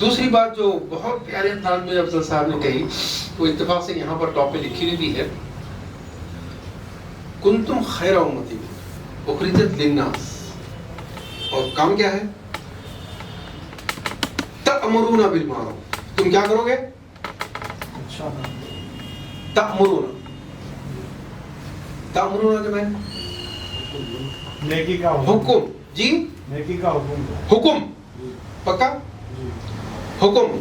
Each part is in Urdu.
دوسری بات جو بہت پیارے انداز میں افضل صاحب نے کہی، وہ اتفاق سے یہاں پر ٹاپ پہ لکھی ہوئی بھی ہے، کنتم خیر امتی اخرجت للناس، اور کام کیا ہے؟ تأمرون بالمعروف، تم کیا کرو گے؟ تأمرون، تأمرون کے معنی نیکی کا حکم، جی نیکی کا حکم حکم، پکا حکم،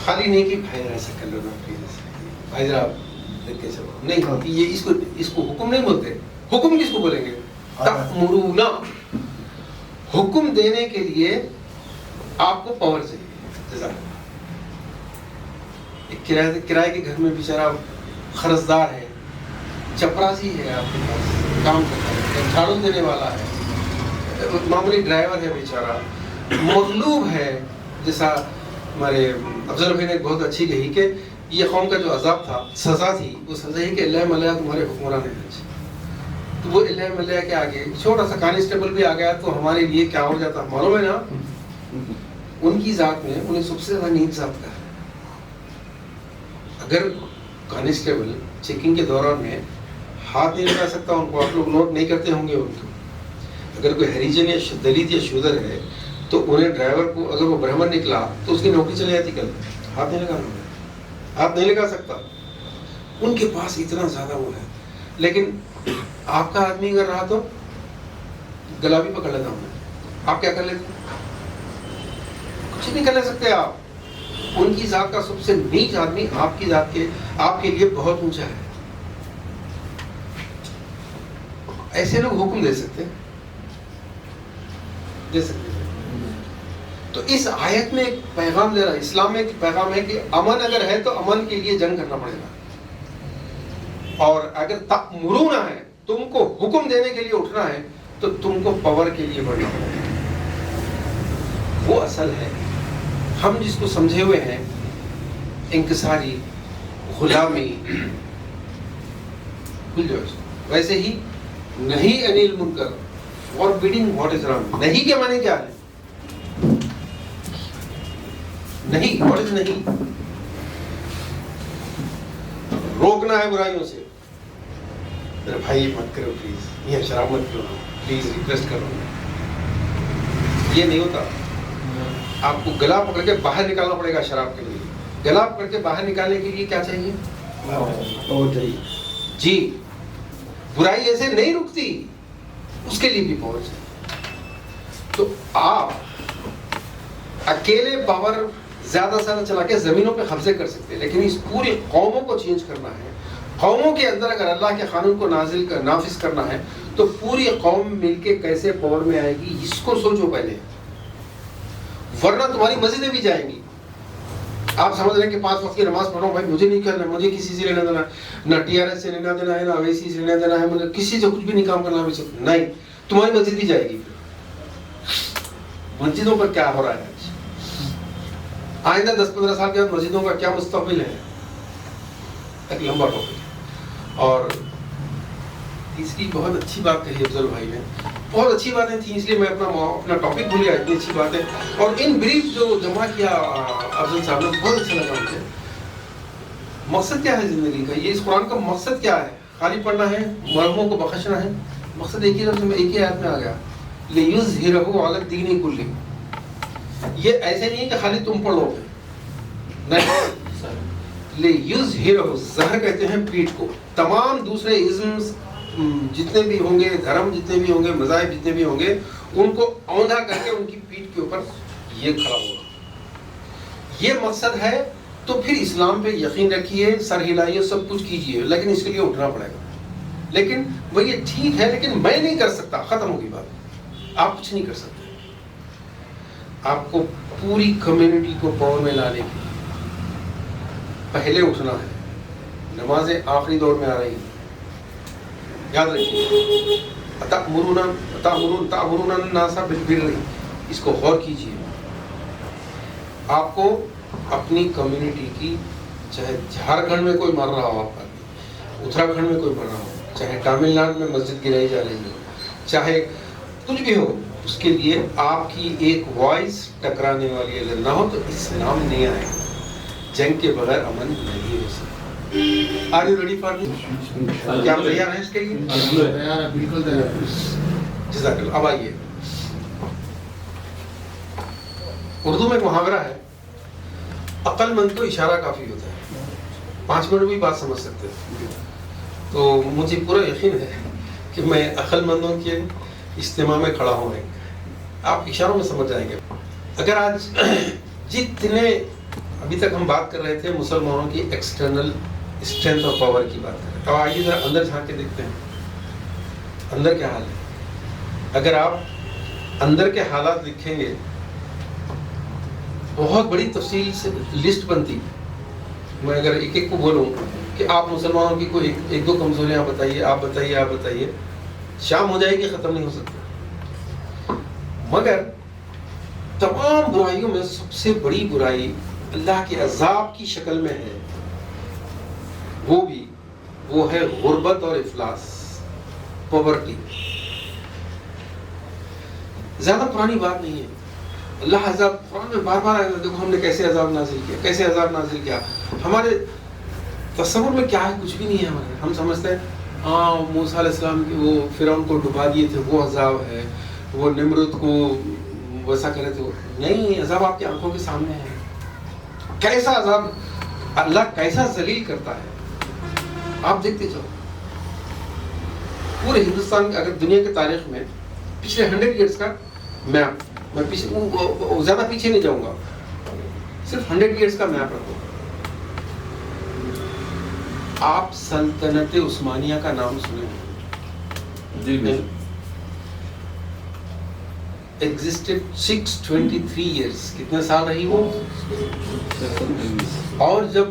خالی نیکی بھائی ایسا کر لو نا پلیز، بھائی ذرا دیکھ کے چلو، نہیں یہ اس کو حکم نہیں بولتے، حکم کس کو بولیں گے؟ تأمرون، حکم دینے کے لیے آپ کو پاور چاہیے. ایک کرائے کے گھر میں بیچارہ قرضدار ہے، چپراسی ہے آپ کے پاس، کام کرتا ہے، جھاڑو دینے والا ہے، معمولی ڈرائیور ہے بیچارہ، مغلوب ہے، جیسا ہمارے افضل بھائی نے بہت اچھی کہی کہ یہ قوم کا جو عذاب تھا، سزا تھی، وہ سزا ہی کہ اللہ ملیہ تمہارے حکمران ہیں. تو وہ اللہ ملیہ کے آگے چھوٹا سا کانسٹیبل بھی آ گیا تو ہمارے لیے کیا ہو جاتا معلوم ہے نا. ان کی ذات میں انہیں سب سے زیادہ نیند ذات کا ہے. اگر کانسٹیبل چیکنگ کے دوران میں ہاتھ نہیں لگا سکتا ان کو، آپ لوگ نوٹ نہیں کرتے ہوں گے ان کو، اگر کوئی ہریجن یا دلت یا شودر ہے تو انہیں ڈرائیور کو اگر وہ برہمن نکلا تو اس کی نوکری چلی جاتی. کل ہاتھ نہیں لگانا، ہاتھ نہیں لگا سکتا. ان کے پاس اتنا زیادہ وہ ہے. لیکن آپ کا آدمی اگر رہا تو گلا بھی پکڑ لیتا ہوں. آپ کیا کر لیتے؟ کچھ نہیں کر لے سکتے آپ. ان کی ذات کا سب سے نیچ آدمی آپ کی ذات کے آپ کے لیے بہت اونچا ہے. ایسے لوگ حکم دے سکتے ہیں، دے سکتے ہیں. تو اس آیت میں ایک پیغام دے رہا ہے، اسلام میں ایک پیغام ہے کہ امن اگر ہے تو امن کے لیے جنگ کرنا پڑے گا، اور اگر تأمرون ہے، تم کو حکم دینے کے لیے اٹھنا ہے تو تم کو پاور کے لیے بڑھنا پڑے گا. وہ اصل ہے. ہم جس کو سمجھے ہوئے ہیں انکساری، غلامی، بھول جاؤ اس کو. ویسے ہی نہیں انل منکر، forbidding what is wrong. نہیں کے معنی کیا ہے؟ نہیں، what is نہیں؟ روکنا ہے برائیوں سے. میرے بھائی یہ مت کرو پلیز، یہ شراب مت کرو پلیز، ریکویسٹ کرو. یہ نہیں ہوتا. آپ کو گلا پکڑ کے باہر نکالنا پڑے گا. شراب کے لیے گلا پکڑ کے باہر نکالنے کے لیے کیا چاہیے؟ جی. برائی ایسے نہیں رکتی، اس کے لیے بھی پاور چاہیے. تو آپ اکیلے پاور زیادہ سے زیادہ چلا کے زمینوں پہ قبضے کر سکتے ہیں، لیکن اس پوری قوموں کو چینج کرنا ہے. قوموں کے اندر اگر اللہ کے قانون کو نافذ کرنا ہے تو پوری قوم مل کے کیسے پاور میں آئے گی، اس کو سوچو پہلے. ورنہ تمہاری مسجدیں بھی جائیں گی. آپ سمجھ رہے ہیں کہ 5 وقت کی نماز پڑھو، بھائی مجھے نہیں کرنا، مجھے کسی سے لینا دینا، نہ ٹی آر ایس سے لینا دینا ہے، نہ اویسی سے لینا دینا ہے، مجھے کسی سے کچھ بھی نہیں کام کرنا ہے. نہیں، تمہاری مسجد بھی جائے گی. مسجدوں پر کیا ہو رہا ہے آج؟ آئندہ 10-15 سال کے بعد مسجدوں کا کیا مستقبل ہے، ایک لمبا ٹاپک. اور تیسری بہت اچھی بات کہی افضل بھائی نے، بہت اچھی باتیں تھیں، اس لیے میں اپنا ٹاپک بھول گیا. اتنی اچھی باتیں اور ان بریف جو جمع کیا افضل صاحب نے، بہت اچھا لگا مجھے. مقصد کیا ہے زندگی کا؟ یہ اس قرآن کا مقصد کیا ہے؟ خالی پڑھنا ہے، مرحوموں کو بخشنا ہے. مقصد ایک ہی لفظ میں، ایک ہی آیت میں آ گیا، لِيُظْهِرَهُ عَلَى الدِّينِ كُلِّهِ. یہ ایسے نہیں کہ خالی تم پڑھو گے، نہیں. لِيُظْهِرَهُ، زہر کہتے ہیں پیٹھ کو. تمام دوسرے ازمز جتنے بھی ہوں گے، دھرم جتنے بھی ہوں گے، مذاہب جتنے بھی ہوں گے، ان کو اوندھا کر کے ان کی پیٹھ کے اوپر یہ کھڑا ہوگا. یہ مقصد ہے. تو پھر اسلام پہ یقین رکھیے، سر ہلائیے، سب کچھ کیجیے، لیکن اس کے لیے اٹھنا پڑے گا. لیکن وہ یہ ٹھیک ہے، لیکن میں نہیں کر سکتا، ختم ہوگی بات. آپ کچھ نہیں کر سکتے. آپ کو پوری کمیونٹی کو پاور میں لانے کے لیے پہلے اٹھنا ہے. نمازیں آخری دور میں آ رہی ہیں، یاد رکھیے. تأمرون الناس بالبر، اس کو غور کیجیے. آپ کو اپنی کمیونٹی کی، چاہے جھارکھنڈ میں کوئی مر رہا ہو، آپ کا اتراکھنڈ میں کوئی مر رہا ہو، چاہے تامل ناڈو میں مسجد گرائی جا رہی ہو، چاہے کچھ بھی ہو، اس کے لیے آپ کی ایک وائس ٹکرانے والی اگر نہ ہو تو اسلام نہیں آئے گا. جنگ کے بغیر امن نہیں ہو سکتا. Are you ready for this? کیا آپ تیار ہیں اس کے لیے؟ بالکل تیار. جزاک اللہ. اب آئیے, اردو میں ایک محاورہ ہے, عقل مند کو اشارہ کافی ہوتا ہے. 5 منٹ بھی بات سمجھ سکتے ہیں. تو مجھے پورا یقین ہے کہ میں عقل مندوں کے اجتماع میں کھڑا ہوں. آپ اشاروں میں سمجھ جائیں گے. اگر آج جتنے ابھی تک ہم بات کر رہے تھے مسلمانوں کی ایکسٹرنل اسٹرینتھ آف پاور کی بات کر رہے ہیں, اب آئیے ذرا اندر جھانک کے دیکھتے ہیں اندر کیا حال ہے. اگر آپ اندر کے حالات لکھیں گے بہت بڑی تفصیل سے لسٹ بنتی. میں اگر ایک ایک کو بولوں کہ آپ مسلمانوں کی کوئی ایک دو کمزوریاں بتائیے, آپ بتائیے, شام ہو جائے گی, ختم نہیں ہو سکتا. مگر تمام برائیوں میں سب سے بڑی برائی اللہ کے عذاب کی شکل میں ہے, وہ ہے غربت اور افلاس, پاورٹی. زیادہ پرانی بات نہیں ہے. اللہ عذاب قرآن میں بار بار آئے گا. دیکھو ہم نے کیسے عذاب نازل کیا. ہمارے تصور میں کیا ہے, کچھ بھی نہیں ہے ہمارے. ہم سمجھتے ہیں موسیٰ علیہ السلام کی وہ فرعون کو ڈبا دیے تھے وہ عذاب ہے, وہ نمرود کو ویسا کرے تھے. نہیں, عذاب آپ کی آنکھوں کے سامنے ہے. کیسا عذاب اللہ کیسا ذلیل کرتا ہے آپ دیکھتے جاؤ. پورے ہندوستان اگر دنیا کی تاریخ میں پچھلے 100 ایئرس کا میپ, میں زیادہ پیچھے نہیں جاؤں گا, صرف 100 ایئرس کا میپ رکھو. آپ سلطنت عثمانیہ کا نام سنے ہیں؟ جی. Existed 623 years. کتنے سال رہی وہ؟ اور جب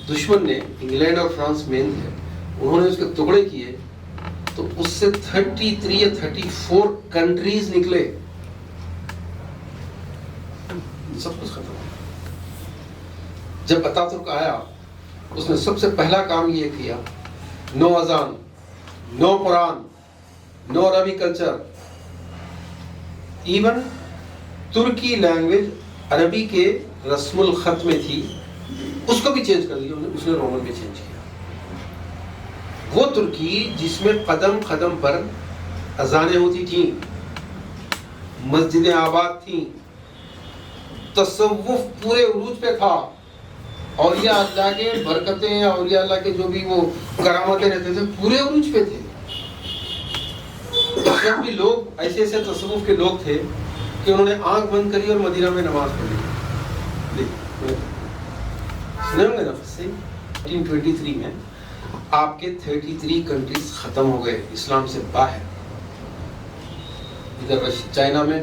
دشمن نے, انگلینڈ اور فرانس مین تھے, انہوں نے اس کے ٹکڑے کیے تو اس سے 33 یا 34 کنٹریز نکلے. سب کچھ ختم. جب اتاترک آیا اس نے سب سے پہلا کام یہ کیا, نو اذان, نو قرآن, نو عربی کلچر. ایون ترکی لینگویج عربی کے رسم الخط میں تھی, اس کو بھی چینج کر دیا اس نے رومن میں چینج کیا. وہ ترکی جس میں قدم قدم پر اذانیں ہوتی تھیں, مسجدیں آباد تھیں, تصوف پورے عروج پہ تھا, اولیاء اللہ کے برکتیں, اولیاء اللہ کے جو بھی وہ کرامتیں رہتے تھے پورے عروج پہ تھے. بھی لوگ ایسے تصوف کے لوگ تھے کہ انہوں نے آنکھ بند کری اور مدینہ میں نماز پڑھی. سنے ہوں گے نا. 1923 میں آپ کے 33 کنٹریز ختم ہو گئے اسلام سے باہر. ادھر چائنا میں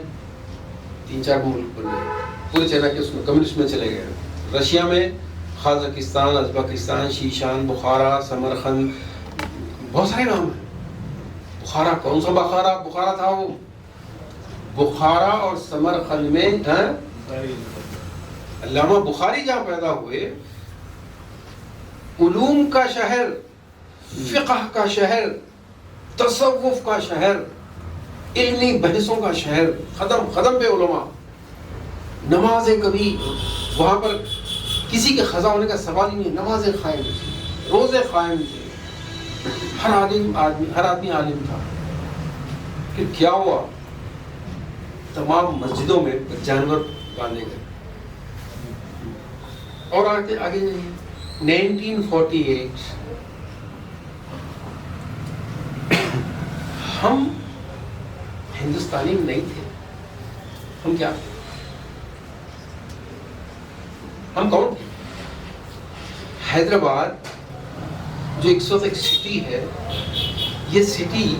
3-4 ملک بن گئے, پورے چائنا کے اس میں کمیونسٹ میں چلے گئے. رشیا میں قازقستان, ازبکستان, شیشان, بخارا, سمرقند, بہت سارے نام ہیں. بخارا, کون سا بخارا تھا وہ؟ بخارا اور سمرقند میں علامہ بخاری جہاں پیدا ہوئے, علوم کا شہر, فقہ کا شہر, تصوف کا شہر, علمی بحثوں کا شہر, قدم قدم پہ علماء. نمازیں کبھی وہاں پر کسی کے قضا ہونے کا سوال ہی نہیں. نمازیں قائم تھی, روزے قائم تھے, ہر آدمی عالم تھا. پھر کیا ہوا؟ تمام مسجدوں میں جانور باندھے گئے. اور آگے جائیے 1948 ہم ہندوستانی نہیں تھے. ہم کیا تھے؟ ہم کون تھے؟ حیدرآباد جو ایک سٹی ہے, یہ سٹی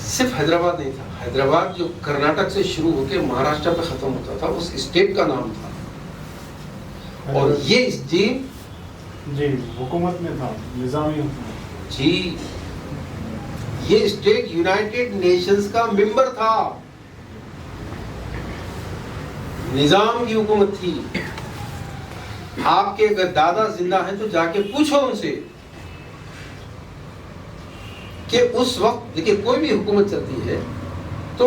صرف حیدرآباد نہیں تھا. حیدرآباد جو کرناٹک سے شروع ہو کے مہاراشٹر پہ ختم ہوتا تھا, اس اسٹیٹ کا نام تھا. اور یہ اسٹیٹ جی حکومت میں تھا, نظامی حکومت. جی یہ اسٹیٹ یونائٹڈ نیشنز کا ممبر تھا, نظام کی حکومت تھی. آپ کے اگر دادا زندہ ہیں تو جا کے پوچھو ان سے کہ اس وقت دیکھیں کوئی بھی حکومت چلتی ہے تو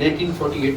1948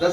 10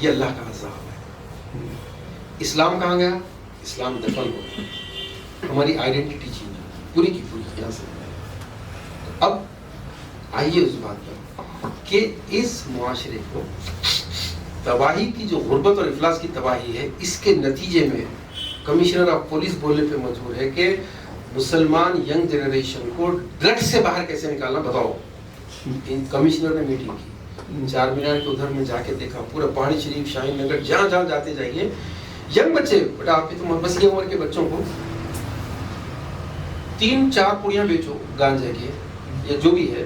یہ اللہ کا عذاب ہے. اسلام کہاں گیا؟ اسلام دفن ہو گیا. ہماری آئیڈینٹی چینج ہے پوری کی پوری یہاں سے. اب آئیے اس بات پر کہ اس معاشرے کو تباہی کی جو غربت اور افلاس کی تباہی ہے، اس کے نتیجے میں کمشنر آف پولیس بولنے پہ مجبور ہے کہ مسلمان ینگ جنریشن کو ڈرگس سے باہر کیسے نکالنا بتاؤ. کمشنر نے میٹنگ کی، چار مینار کے ادھر میں جا کے دیکھا، پورا پہاڑی شریف، شاہین نگر، جہاں جہاں جاتے جائیے ینگ بچے، بیٹا آپ کی تو بس یہ عمر کے بچوں کو 3-4 پوڑیاں بیچو گانجے کے یا جو بھی ہے،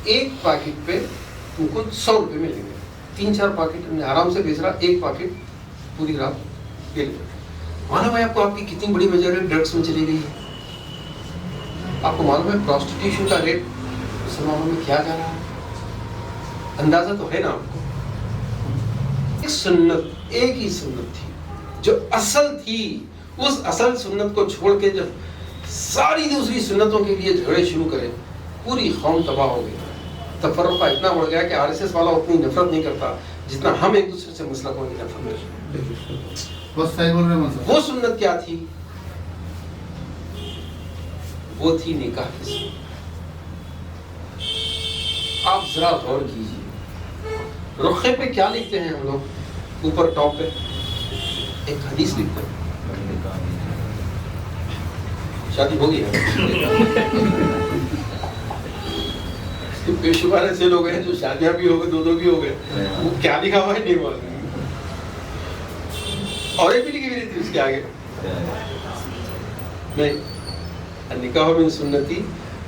ایک پاکٹ پہ ان کو 100 روپے ملیں گے. 3-4 پاکٹ آرام سے بیچ رہا، ایک پاکٹ پوری رات پی لے. معلوم ہے آپ کو آپ کی کتنی بڑی میجورٹی ڈرگس میں چلی گئی ہے. آپ کو معلوم ہے پروسٹیٹیوشن کا ریٹ مسلمانوں میں کیا جا رہا ہے؟ اندازہ تو ہے نا آپ کو. ایک سنت، ایک ہی سنت تھی جو اصل تھی. اس اصل سنت کو چھوڑ کے جب ساری دوسری سنتوں کے لیے جھگڑے شروع کرے، پوری قوم تباہ ہو گئی. تفرقہ اتنا بڑھ گیا کہ RSS والا اتنی نفرت نہیں کرتا جتنا ہم ایک دوسرے سے مسلکوں کی نفرت کرتے ہیں. بس صحیح بول رہے ہیں صاحب. وہ سنت کیا تھی؟ وہ تھی نکاح کی سنت. آپ ذرا غور کیجیے، رخے پہ کیا لکھتے ہیں ہم لوگ؟ اوپر ٹاپ پہ ایک حدیث لکھتے ہیں، شادی ہو گئی ہے. بے شمار ایسے لوگ ہیں جو شادیاں بھی ہو گئے، دو بھی ہو گئے، وہ کیا لکھا ہوا ہے نہیں معلوم. اور ایک بھی لکھی ہوئی تھی اس کے آگے نہیں، نکاح من سنتی.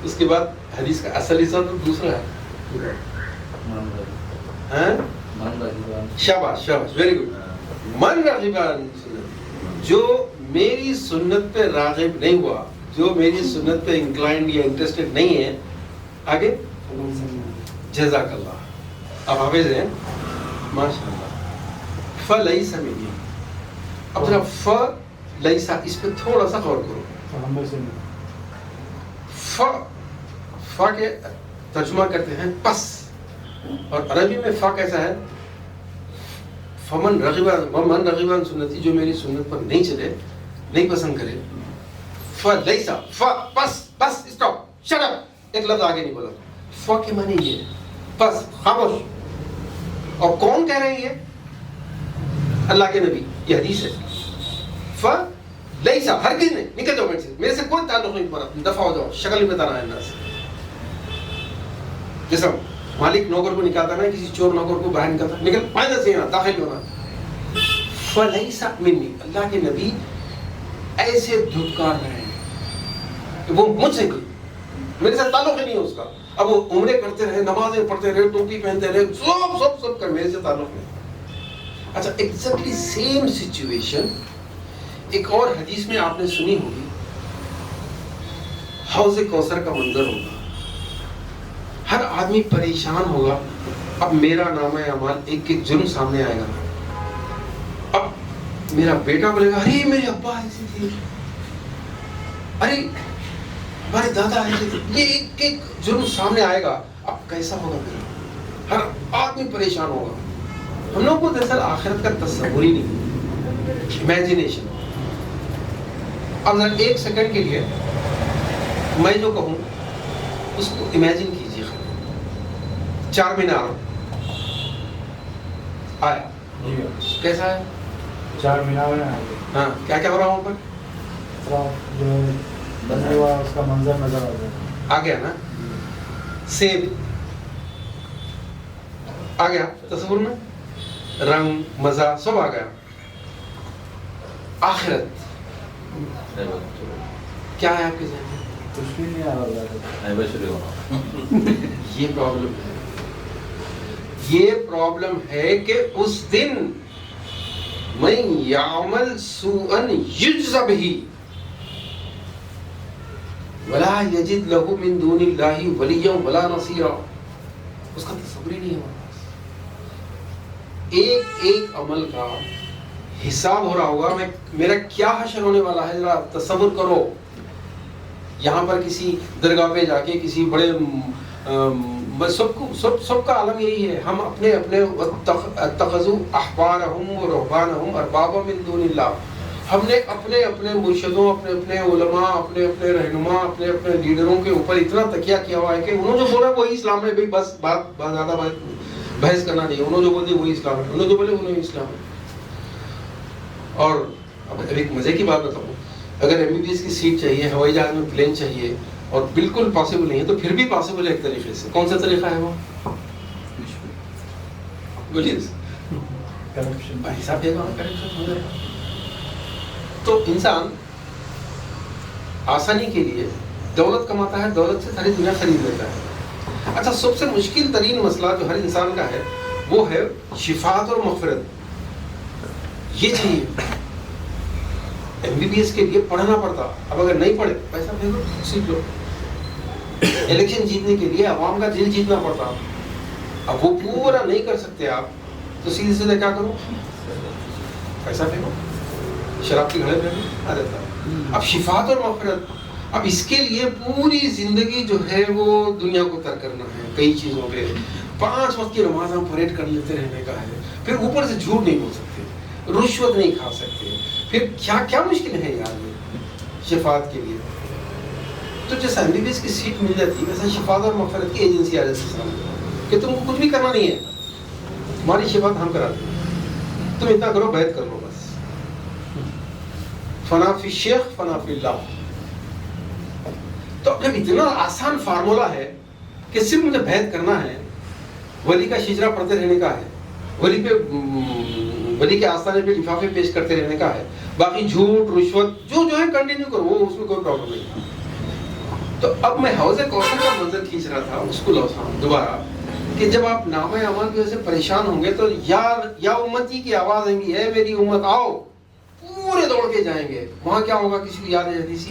اس کے بعد حدیث کا اصل حصہ تو دوسرا ہے. شاباش شاباش، ویری گڈ. من راغب عن سنتی، جو میری سنت پہ راغب نہیں ہوا، جو میری سنت پہ انکلائنڈ یا انٹرسٹڈ نہیں ہے، آگے جزاک اللہ. اب حافظ ہیں ماشاء اللہ. فلیس منی. اب ذرا فلیسا، اس پہ تھوڑا سا غور کرو. فا کے ترجمہ کرتے ہیں پس، اور عربی میں فا کیسا ہے؟ فمن رغب عن سنتی، جو میری سنت پر نہیں چلے، نہیں پسند کرے. فلیسا، فا پس، بس اسٹاپ، شٹ اپ. ایک لفظ آگے نہیں بولا. فا کے معنی یہ ہے بس، خاموش. اور کون کہہ رہے ہیں یہ؟ اللہ کے نبی. یہ حدیث ہے. فلیسا، ہرگز نہیں، نکل جاؤ میرے سے کوئی تعلق نہیں تمہارا، دفع ہو جاؤ. شکل میں بتانا ہے اندر سے. جیسا مالک نوکر کو نکالتا نا، کسی چور نوکر کو باہر نکالتا، نکل پائدہ سے یہاں داخل ہونا. فلیسا منی، اللہ کے نبی ایسے دھتکار رہے ہیں کہ وہ مجھ سے نہیں، میرے سے تعلق ہی نہیں ہے اس کا. اب وہ عمرے کرتے رہے، نمازیں پڑھتے رہے، ٹوپی پہنتے رہے، سب کر، میرے سے تعلق نہیں. اچھا، ایگزیکٹلی سیم سچویشن ایک اور حدیث میں آپ نے سنی ہوگی. حوض کوثر کا منظر ہوگا، ہر آدمی پریشان ہوگا. اب میرا نامہ اعمال ایک ایک جرم سامنے آئے گا. اب میرا بیٹا بولے گا، ارے میرے ابا ایسے تھے، ارے ہمارے دادا ایسے تھے. یہ ایک ایک جرم سامنے آئے گا. اب کیسا ہوگا میرا؟ ہر آدمی پریشان ہوگا. ہم لوگ کو دراصل آخرت کا تصور ہی نہیں، امیجنیشن. اب ذرا ایک سیکنڈ کے لیے میں جو کہوں اس کو امیجن کیجیے. چار مینار آیا، کیسا ہے؟ چار مینار ہے. ہاں، کیا کیا ہو رہا ہوں پر؟ جو بنا ہوا اس کا منظر نظر آ گیا. آ گیا نا؟ سیب آ گیا تصور میں، رنگ، مزہ سب آ گیا. آخرت کیا ہے آپ کے ذہن میں؟ کچھ بھی نہیں آ رہا. یہ پرابلم ہے. یہ پرابلم ہے کہ اس دن من یعمل سوءا یجز بہ ولا یجد له من دون اللہ ولیا ولا نصیرا. اس کا تصور ہی نہیں ہے. ایک ایک عمل کا حساب ہو رہا ہوگا. میرا کیا حشر ہونے والا ہے ذرا تصور کرو. یہاں پر کسی درگاہ پہ جا کے کسی بڑے سب کا عالم یہی ہے. ہم اپنے اتخذوا احبارهم ورهبانهم اربابا من دون اللہ. ہم نے اپنے مرشدوں، اپنے علماء، اپنے رہنما، اپنے لیڈروں کے اوپر اتنا تکیہ کیا ہوا ہے کہ انہوں جو بولا وہی اسلام ہے. بھائی بس بات زیادہ بحث کرنا نہیں. انہوں جو بول دی وہی اسلام ہے، انہوں جو بولے وہی اسلام ہے. اور اب ایک مزے کی بات بتاؤں، اگر MBBS کی سیٹ چاہیے، ہوائی جہاز میں پلین چاہیے اور بالکل پاسبل نہیں ہے تو پھر بھی پاسبل ہے ایک طریقے سے. کون سا طریقہ ہے وہ؟ بولیے. کرپشن. بھائی صاحب یہ کہاں کرپشن ہو رہا ہے؟ تو انسان آسانی کے لیے دولت کماتا ہے، دولت سے ساری دنیا خرید لیتا ہے. اچھا، سب سے مشکل ترین مسئلہ جو ہر انسان کا ہے وہ ہے شفاعت اور مغفرت. یہ چاہیے. MBBS کے لیے پڑھنا پڑتا. اب اگر نہیں پڑھے پیسہ پھینکو سیکھ لو. الیکشن جیتنے کے لیے عوام کا دل جیتنا پڑتا. اب وہ پورا نہیں کر سکتے آپ تو سیدھے سیدھے کیا کرو؟ پیسہ پھینکو، شراب کے گھڑے پھینکو، آ جاتا. اب شفاعت اور مغفرت، اب اس کے لیے پوری زندگی جو ہے وہ دنیا کو ترک کرنا ہے. کئی چیزوں پہ 5 وقت کی نماز ہم پریڈ کر لیتے رہنے کا ہے. پھر اوپر سے جھوٹ نہیں بول سکتے، رشوت نہیں کھا سکتے. پھر کیا مشکل ہے یار یہ شفاعت کے لیے. تو جیسا MBBS کی سیٹ مل جاتی ہے ویسا شفاعت اور مغفرت کی ایجنسی آ جاتی ہے کہ تم کو کچھ بھی کرنا نہیں ہے، ہماری شفاعت ہم کراتے ہیں. تم اتنا کرو، بیعت کر لو بس. فنا فی الشیخ فنا فی اللہ. تو جب اتنا آسان فارمولا ہے کہ صرف مجھے بیعت کرنا ہے، ولی کا شجرہ پڑھتے رہنے کا ہے، ولی کے آستانے پہ لفافے پیش کرتے رہنے کا ہے، باقی جھوٹ رشوت جو ہے کنٹینیو کرو، وہ اس میں کوئی پرابلم نہیں. تو اب میں حوض کوثر کا منظر کھینچ رہا تھا اس کو دوبارہ کہ جب آپ نامہ اعمال کی وجہ سے پریشان ہوں گے تو یا امتی کی آواز آئیں گی، اے میری امت آؤ، پورے دوڑ کے جائیں گے. وہاں کیا ہوگا؟ کسی کو یاد ہے حدیث؟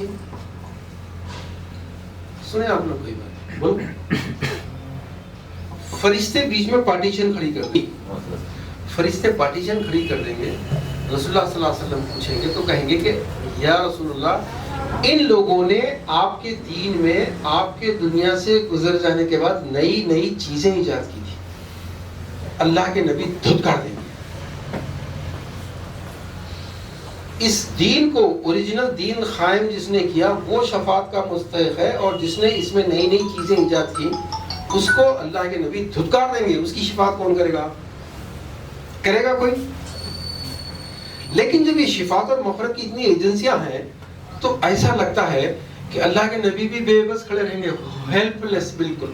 سنیں آپ نے کوئی بات بولو. فرشتے بیچ میں پارٹیشن کھڑی کر دیں. فرشتے پارٹیشن کھڑی کر دیں گے. رسول اللہ صلی اللہ علیہ وسلم پوچھیں گے تو کہیں گے کہ یا رسول اللہ، ان لوگوں نے آپ کے دین میں آپ کے دنیا سے گزر جانے کے بعد نئی چیزیں ایجاد کی تھی. اللہ کے نبی دھتکار دیں گے. اس دین کو اوریجنل دین قائم جس نے کیا وہ شفاعت کا مستحق ہے، اور جس نے اس میں نئی چیزیں ایجاد کی اس کو اللہ کے نبی دھتکار دیں گے. اس کی شفاعت کون کرے گا؟ کرے گا کوئی؟ لیکن جب یہ شفاعت اور مغفرت کی اتنی ایجنسیاں ہیں تو ایسا لگتا ہے کہ اللہ کے نبی بھی بے بس کھڑے رہیں گے، ہیلپ لیس بالکل.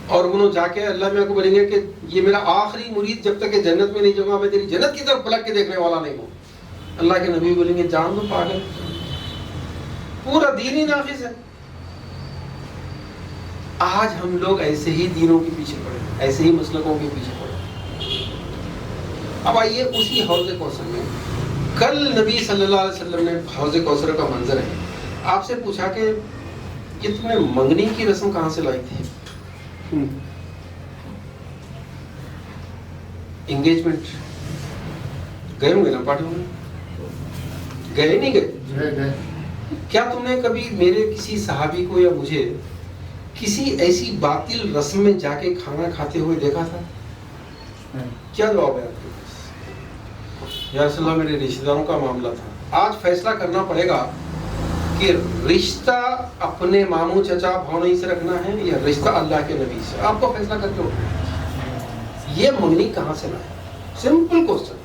اور انہوں جا کے اللہ میں کو بولیں گے کہ یہ میرا آخری مرید جب تک کہ جنت میں نہیں جاؤں گا میں تیری جنت کی طرف پلٹ کے دیکھنے والا نہیں ہوں. اللہ کے نبی بولیں گے جان دو پاگل، پورا دین ہی ناقص ہے. آج ہم لوگ ایسے ہی دینوں کے پیچھے پڑے، ایسے ہی مسلکوں کے پیچھے پڑے. اب آئیے اسی حوض کوثر میں کل نبی صلی اللہ علیہ وسلم نے حوض کوثر کا منظر ہے. آپ سے پوچھا کہ یہ تم نے منگنی کی رسم کہاں سے لائی تھی؟ انگیجمنٹ گئے ہوں گے نا پارٹی میں؟ گئے نہیں گئے؟ کیا تم نے کبھی میرے کسی صحابی کو یا مجھے کسی ایسی باطل رسم میں جا کے کھانا کھاتے ہوئے دیکھا تھا؟ کیا جواب ہے آپ کے پاس؟ یا رسول اللہ میرے رشتہ داروں کا معاملہ تھا. آج فیصلہ کرنا پڑے گا کہ رشتہ اپنے ماموں چچا بھاؤنی سے رکھنا ہے یا رشتہ اللہ کے نبی سے. آپ کو فیصلہ کر کے یہ منگنی کہاں سے لائے؟ Simple question.